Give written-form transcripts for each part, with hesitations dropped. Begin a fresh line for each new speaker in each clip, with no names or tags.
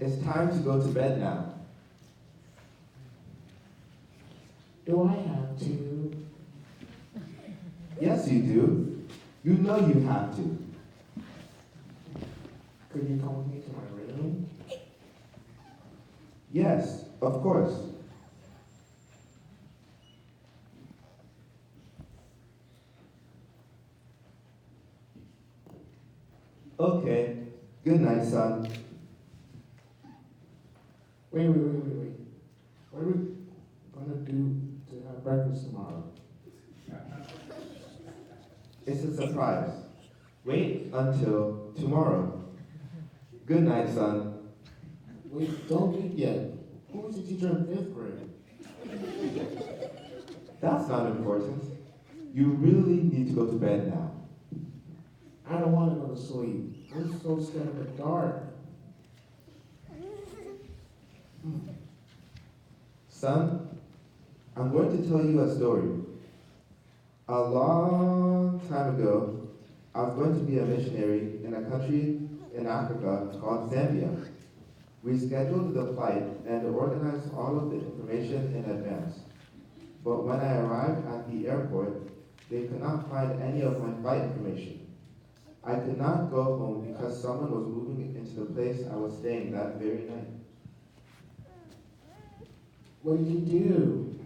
It's time to go to bed now.
Do I have to?
Yes, you do. You know you have to.
Could you come with me to my room?
Yes, of course. Okay. Good night, son.
Wait. What are we gonna do to have breakfast tomorrow?
It's a surprise. Wait until tomorrow. Good night, son.
Wait, don't eat yet. Who was the teacher in 5th grade?
That's not important. You really need to go to bed now.
I don't want to go to sleep. I'm so scared of the dark.
Son, I'm going to tell you a story. A long time ago, I was going to be a missionary in a country in Africa called Zambia. We scheduled the flight and organized all of the information in advance. But when I arrived at the airport, they could not find any of my flight information. I could not go home because someone was moving into the place I was staying that very night.
What did you do?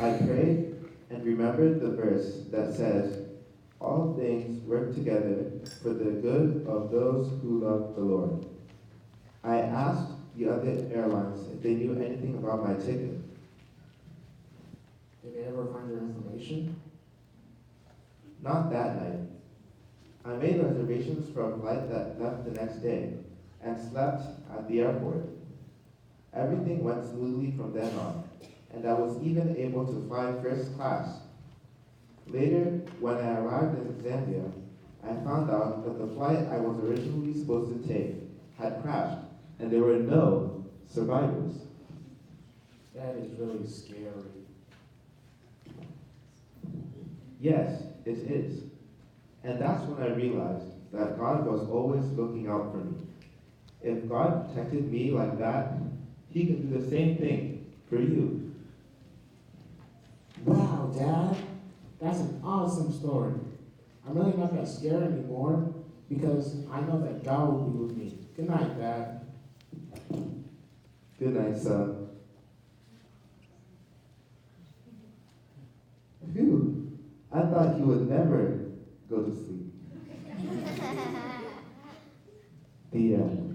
I prayed and remembered the verse that says, "All things work together for the good of those who love the Lord." I asked the other airlines if they knew anything about my ticket.
Did they ever find your information?
Not that night. I made reservations for a flight that left the next day and slept at the airport. Everything went smoothly from then on, and I was even able to fly first class. Later, when I arrived in Zambia, I found out that the flight I was originally supposed to take had crashed, and there were no survivors.
That is really scary.
Yes, it is. And that's when I realized that God was always looking out for me. If God protected me like that, He can do the same thing for you.
Wow, Dad. That's an awesome story. I'm really not that scared anymore because I know that God will be with me. Good night, Dad.
Good night, son. Phew, I thought he would never go to sleep. The end.